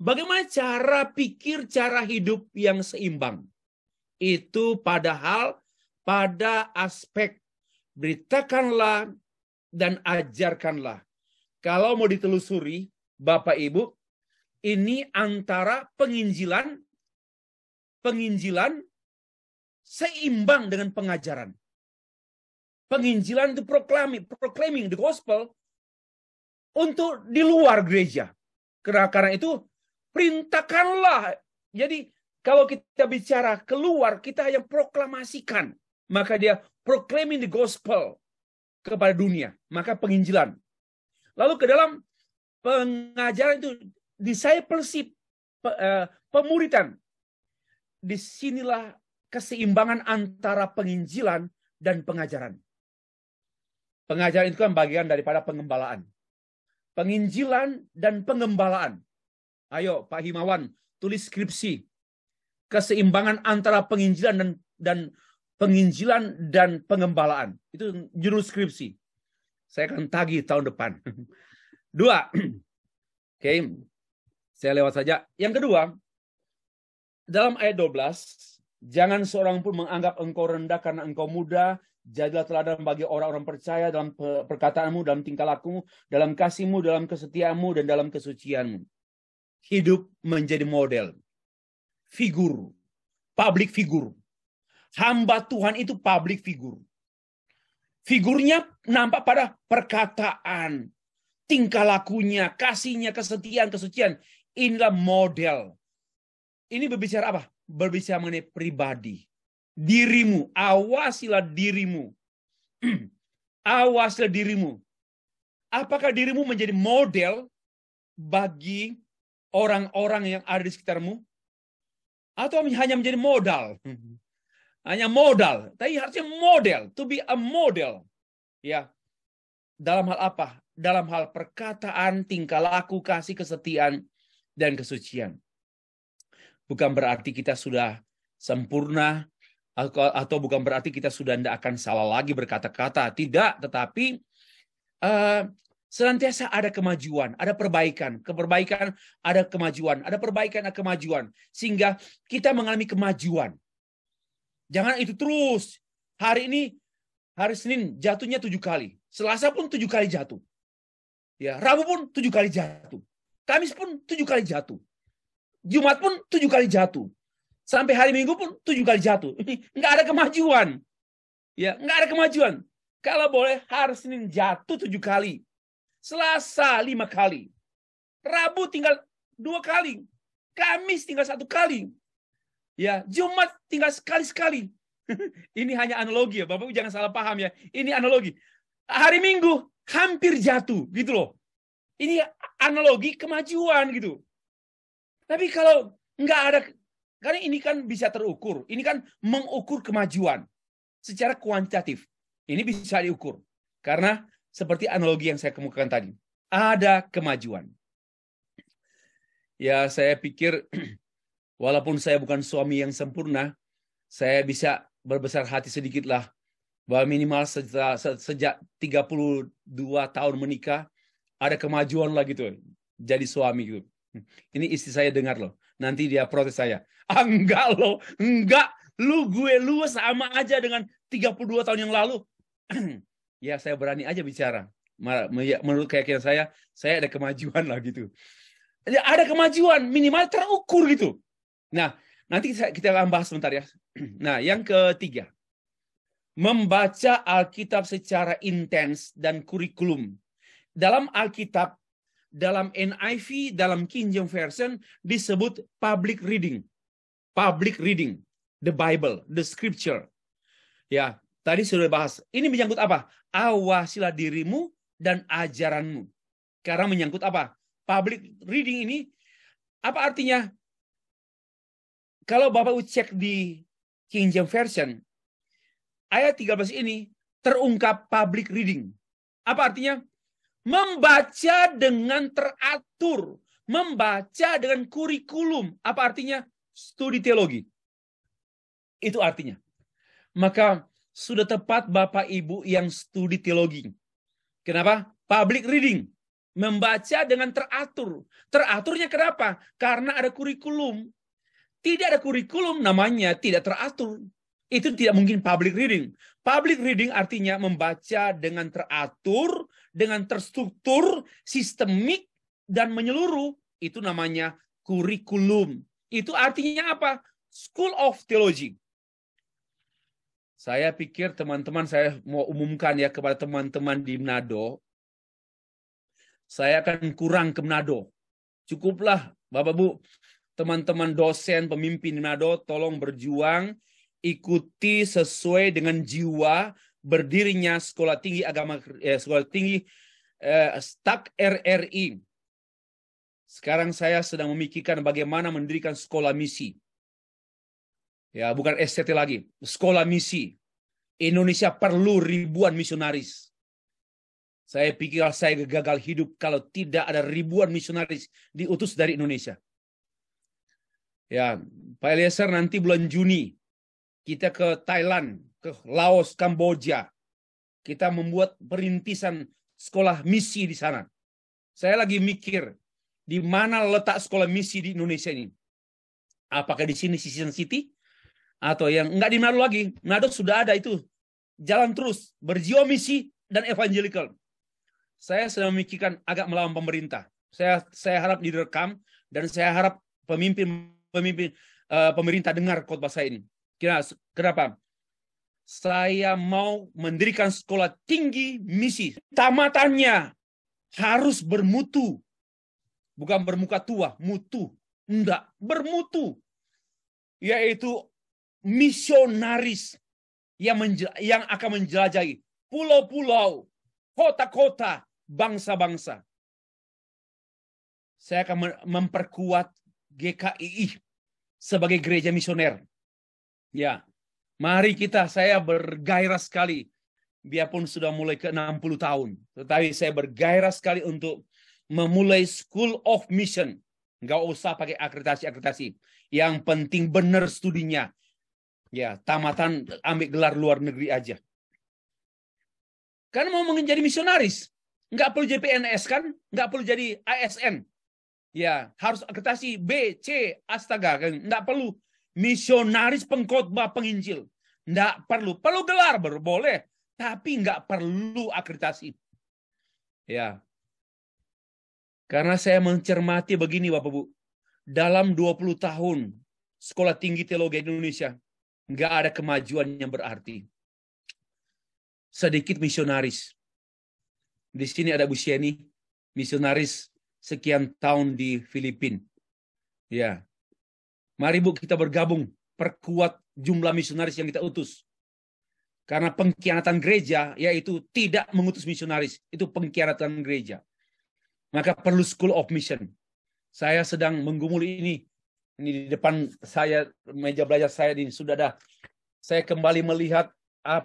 bagaimana cara pikir, cara hidup yang seimbang. Itu padahal pada aspek beritakanlah dan ajarkanlah. Kalau mau ditelusuri, Bapak Ibu, ini antara penginjilan seimbang dengan pengajaran. Penginjilan itu proclaiming the gospel untuk di luar gereja. Karena itu perintahkanlah. Jadi kalau kita bicara keluar, kita hanya proklamasikan. Maka dia proclaiming the gospel kepada dunia. Maka penginjilan. Lalu ke dalam pengajaran itu discipleship, pemuridan. Disinilah keseimbangan antara penginjilan dan pengajaran. Pengajaran itu kan bagian daripada pengembalaan. Penginjilan dan pengembalaan. Ayo Pak Himawan, tulis skripsi. Keseimbangan antara penginjilan dan penginjilan dan pengembalaan. Itu judul skripsi. Saya akan tagih tahun depan. 2. Oke, saya lewat saja. Yang kedua, dalam ayat 12, jangan seorang pun menganggap engkau rendah karena engkau muda. Jadilah teladan bagi orang-orang percaya dalam perkataanmu, dalam tingkah lakumu, dalam kasihmu, dalam kesetiaanmu, dan dalam kesucianmu. Hidup menjadi model. Figur. Public figure. Hamba Tuhan itu public figure. Figurnya nampak pada perkataan, tingkah lakunya, kasihnya, kesetiaan, kesucian. Inilah model. Ini berbicara apa? Berbicara mengenai pribadi. Dirimu, awasilah dirimu. Awasilah dirimu. Apakah dirimu menjadi model bagi orang-orang yang ada di sekitarmu? Atau hanya menjadi modal? Hanya modal. Tapi harusnya model. To be a model. Ya. Dalam hal apa? Dalam hal perkataan, tingkah laku, kasih, kesetiaan, dan kesucian. Bukan berarti kita sudah sempurna, atau bukan berarti kita sudah tidak akan salah lagi berkata-kata. Tidak, tetapi senantiasa ada kemajuan, ada perbaikan. Keperbaikan, ada kemajuan. Ada perbaikan, ada kemajuan. Sehingga kita mengalami kemajuan. Jangan itu terus. Hari ini, hari Senin jatuhnya 7 kali. Selasa pun 7 kali jatuh. Ya, Rabu pun 7 kali jatuh. Kamis pun 7 kali jatuh. Jumat pun 7 kali jatuh. Sampai hari Minggu pun 7 kali jatuh. Nggak ada kemajuan. Ya, nggak ada kemajuan. Kalau boleh hari Senin jatuh 7 kali. Selasa 5 kali. Rabu tinggal 2 kali. Kamis tinggal 1 kali. Ya, Jumat tinggal sekali-sekali. Ini hanya analogi ya, Bapak jangan salah paham ya. Ini analogi. Hari Minggu hampir jatuh, gitu loh. Ini analogi kemajuan gitu. Tapi kalau nggak ada, karena ini kan bisa terukur. Ini kan mengukur kemajuan secara kuantitatif. Ini bisa diukur. Karena seperti analogi yang saya kemukakan tadi. Ada kemajuan. Ya, saya pikir walaupun saya bukan suami yang sempurna, saya bisa berbesar hati sedikitlah bahwa minimal sejak 32 tahun menikah ada kemajuan lah gitu. Jadi suami gitu. Ini istri saya dengar loh. Nanti dia protes saya. Enggak loh. Enggak. Lu sama aja dengan 32 tahun yang lalu. Ya saya berani aja bicara. Menurut keyakinan saya ada kemajuan lah gitu. Ada kemajuan. Minimal terukur gitu. Nah, nanti kita akan bahas sebentar ya. Nah, yang ketiga. Membaca Alkitab secara intens dan kurikulum. Dalam Alkitab, dalam NIV, dalam King James Version disebut public reading. Public reading. The Bible, the Scripture. Ya, tadi sudah bahas. Ini menyangkut apa? Awasilah dirimu dan ajaranmu. Karena menyangkut apa? Public reading ini, apa artinya? Kalau Bapak cek di King James Version, ayat 13 ini terungkap public reading. Apa artinya? Membaca dengan teratur. Membaca dengan kurikulum. Apa artinya? Studi teologi. Itu artinya. Maka sudah tepat Bapak Ibu yang studi teologi. Kenapa? Public reading. Membaca dengan teratur. Teraturnya kenapa? Karena ada kurikulum. Tidak ada kurikulum namanya tidak teratur. Itu tidak mungkin public reading. Public reading artinya membaca dengan teratur, dengan terstruktur, sistemik, dan menyeluruh. Itu namanya kurikulum. Itu artinya apa? School of Theology. Saya pikir teman-teman, saya mau umumkan ya kepada teman-teman di Manado. Saya akan kurang ke Manado. Cukuplah, Bapak-Bu, teman-teman dosen, pemimpin di Manado, tolong berjuang. Ikuti sesuai dengan jiwa berdirinya Sekolah Tinggi Agama, Sekolah Tinggi STAK RRI. Sekarang saya sedang memikirkan bagaimana mendirikan sekolah misi. Ya, bukan STT lagi, sekolah misi. Indonesia perlu ribuan misionaris. Saya pikir saya gagal hidup kalau tidak ada ribuan misionaris diutus dari Indonesia. Ya, Pak Eliezer nanti bulan Juni kita ke Thailand ke Laos, Kamboja. Kita membuat perintisan sekolah misi di sana. Saya lagi mikir, di mana letak sekolah misi di Indonesia ini? Apakah di sini Season City? Atau yang enggak di Manado lagi? Manado sudah ada itu. Jalan terus, berjiwa misi dan evangelical. Saya sedang memikirkan agak melawan pemerintah. Saya harap direkam dan saya harap pemimpin pemerintah dengar khotbah saya ini. Kenapa? Saya mau mendirikan sekolah tinggi misi. Tamatannya harus bermutu. Bukan bermuka tua, mutu. Enggak, bermutu. Yaitu misionaris yang akan menjelajahi pulau-pulau, kota-kota, bangsa-bangsa. Saya akan memperkuat GKII sebagai gereja misioner. Ya, mari saya bergairah sekali. Biarpun sudah mulai ke 60 tahun. Tetapi saya bergairah sekali untuk memulai School of Mission. Nggak usah pakai akreditasi. Yang penting benar studinya. Ya, tamatan ambil gelar luar negeri aja. Kan mau menjadi misionaris. Nggak perlu jadi PNS kan? Nggak perlu jadi ASN. Ya, harus akreditasi B, C, astaga. Kan? Nggak perlu. Misionaris pengkhotbah penginjil. Nggak perlu. Perlu gelar, boleh. Tapi nggak perlu akreditasi. Ya. Karena saya mencermati begini Bapak Bu. Dalam 20 tahun Sekolah Tinggi Teologi Indonesia, nggak ada kemajuan yang berarti. Sedikit misionaris. Di sini ada Bu Sieni, misionaris sekian tahun di Filipina. Ya. Mari Bu kita bergabung, perkuat jumlah misionaris yang kita utus. Karena pengkhianatan gereja, yaitu tidak mengutus misionaris. Itu pengkhianatan gereja. Maka perlu School of Mission. Saya sedang menggumuli ini. Ini di depan saya, meja belajar saya ini sudah ada. Saya kembali melihat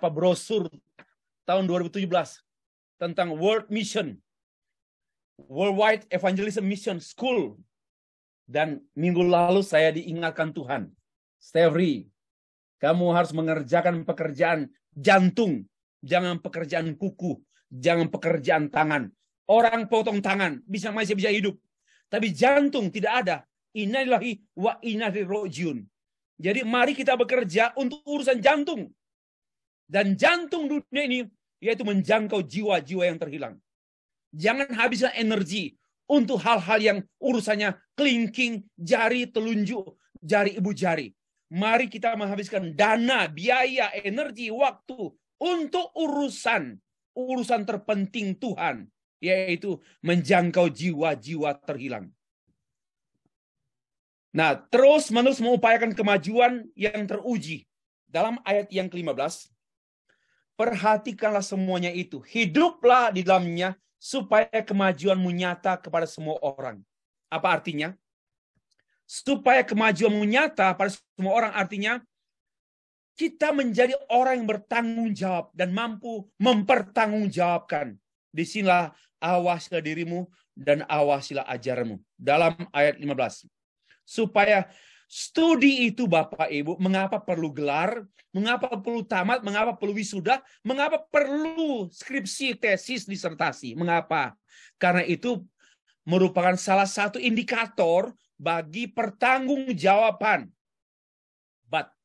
brosur tahun 2017 tentang World Mission. Worldwide Evangelism Mission School. Dan minggu lalu saya diingatkan Tuhan. Stevri, kamu harus mengerjakan pekerjaan jantung, jangan pekerjaan kuku, jangan pekerjaan tangan. Orang potong tangan masih bisa hidup, tapi jantung tidak ada. Innalillahi wa inna ilaihi rajiun. Jadi mari kita bekerja untuk urusan jantung. Dan jantung dunia ini yaitu menjangkau jiwa-jiwa yang terhilang. Jangan habiskan energi untuk hal-hal yang urusannya kelingking, jari, telunjuk, jari ibu jari. Mari kita menghabiskan dana, biaya, energi, waktu untuk urusan terpenting Tuhan, yaitu menjangkau jiwa-jiwa terhilang. Nah, terus-menerus mengupayakan kemajuan yang teruji. Dalam ayat yang ke-15, perhatikanlah semuanya itu, hiduplah di dalamnya supaya kemajuanmu nyata kepada semua orang. Apa artinya? Supaya kemajuanmu nyata pada semua orang, artinya kita menjadi orang yang bertanggung jawab dan mampu mempertanggungjawabkan. Disinilah awasilah dirimu dan awasilah ajaranmu. Dalam ayat 15. Supaya studi itu Bapak Ibu, mengapa perlu gelar, mengapa perlu tamat, mengapa perlu wisuda, mengapa perlu skripsi, tesis, disertasi. Mengapa? Karena itu merupakan salah satu indikator bagi pertanggungjawaban. But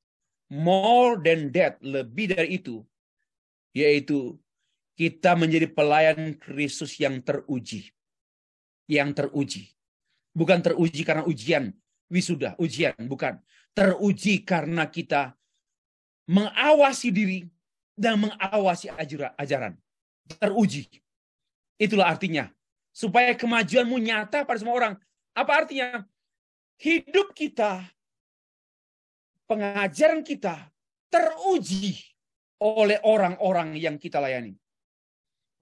more than that, lebih dari itu, yaitu kita menjadi pelayan Kristus yang teruji. Yang teruji. Bukan teruji karena ujian, wisuda, ujian, bukan. Teruji karena kita mengawasi diri dan mengawasi ajaran. Teruji. Itulah artinya. Supaya kemajuanmu nyata pada semua orang. Apa artinya? Hidup kita, pengajaran kita teruji oleh orang-orang yang kita layani.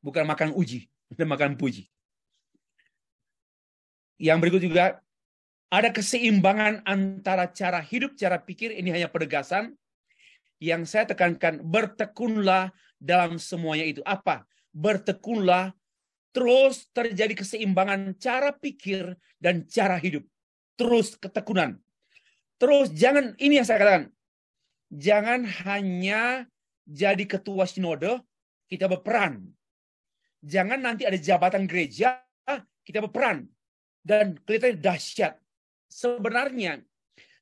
Bukan makan uji, dan makan puji. Yang berikut juga, ada keseimbangan antara cara hidup, cara pikir, ini hanya penegasan. Yang saya tekankan, bertekunlah dalam semuanya itu. Apa? Bertekunlah, terus terjadi keseimbangan cara pikir dan cara hidup. Terus ketekunan. Terus jangan, ini yang saya katakan, jangan hanya jadi ketua sinode, kita berperan. Jangan nanti ada jabatan gereja, kita berperan. Dan kelihatannya dahsyat. Sebenarnya,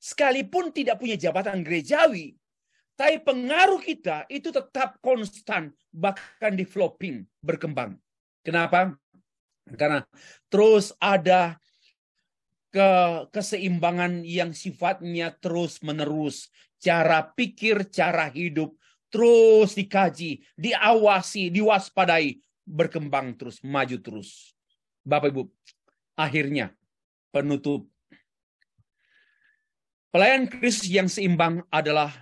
sekalipun tidak punya jabatan gerejawi, tapi pengaruh kita itu tetap konstan, bahkan developing, berkembang. Kenapa? Karena terus ada keseimbangan yang sifatnya terus-menerus. Cara pikir, cara hidup, terus dikaji, diawasi, diwaspadai, berkembang terus, maju terus. Bapak Ibu, akhirnya penutup. Pelayan Kristus yang seimbang adalah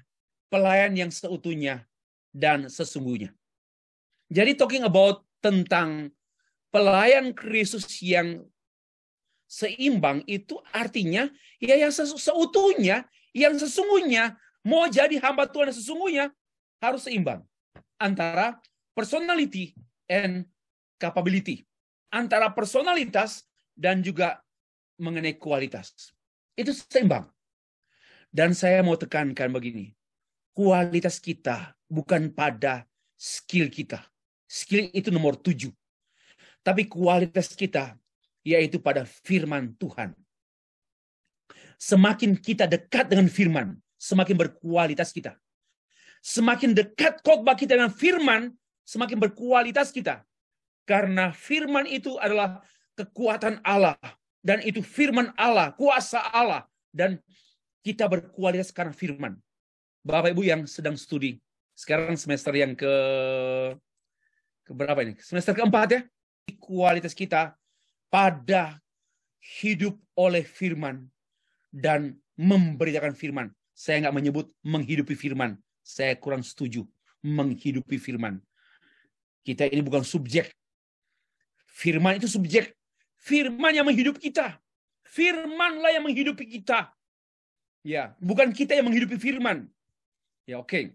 pelayan yang seutuhnya dan sesungguhnya. Jadi talking about tentang pelayan Kristus yang seimbang itu artinya ya yang seutuhnya, yang sesungguhnya. Mau jadi hamba Tuhan yang sesungguhnya harus seimbang antara personality and capability, antara personalitas dan juga mengenai kualitas. Itu seimbang. Dan saya mau tekankan begini, kualitas kita bukan pada skill kita. Skill itu nomor 7. Tapi kualitas kita yaitu pada firman Tuhan. Semakin kita dekat dengan firman, semakin berkualitas kita. Semakin dekat khotbah kita dengan firman, semakin berkualitas kita. Karena firman itu adalah kekuatan Allah. Dan itu firman Allah, kuasa Allah. Dan kita berkualitas karena firman. Bapak Ibu yang sedang studi, sekarang semester yang ke berapa ini? Semester keempat ya. Kualitas kita pada hidup oleh firman dan memberitakan firman. Saya nggak menyebut menghidupi firman. Saya kurang setuju. Menghidupi firman. Kita ini bukan subjek. Firman itu subjek. Firman yang menghidupi kita. Firmanlah yang menghidupi kita. Ya, bukan kita yang menghidupi firman. Ya, oke.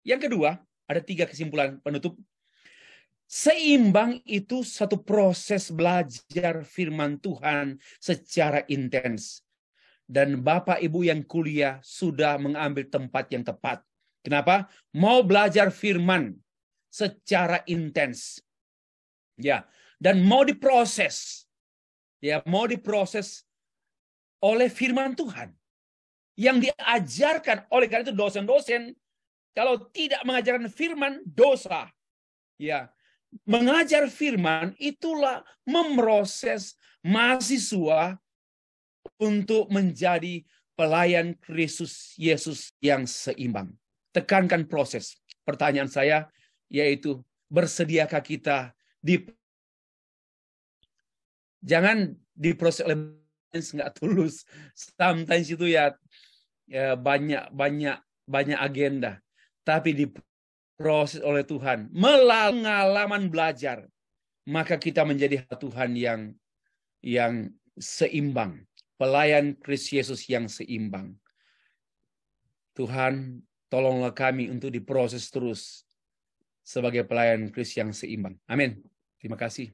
Yang kedua, ada 3 kesimpulan penutup. Seimbang itu satu proses belajar firman Tuhan secara intens. Dan Bapak Ibu yang kuliah sudah mengambil tempat yang tepat. Kenapa? Mau belajar firman secara intens. Ya, dan mau diproses. Ya, mau diproses oleh firman Tuhan. Yang diajarkan oleh karena itu dosen-dosen kalau tidak mengajarkan firman dosa. Ya, mengajar firman itulah memproses mahasiswa untuk menjadi pelayan Kristus Yesus yang seimbang. Tekankan proses. Pertanyaan saya yaitu bersediakah kita jangan diproses oleh nggak tulus. Sometimes itu ya banyak agenda, tapi diproses oleh Tuhan melalui pengalaman belajar, maka kita menjadi Tuhan yang seimbang, pelayan Kristus Yesus yang seimbang. Tuhan, tolonglah kami untuk diproses terus sebagai pelayan Kristus yang seimbang. Amin. Terima kasih.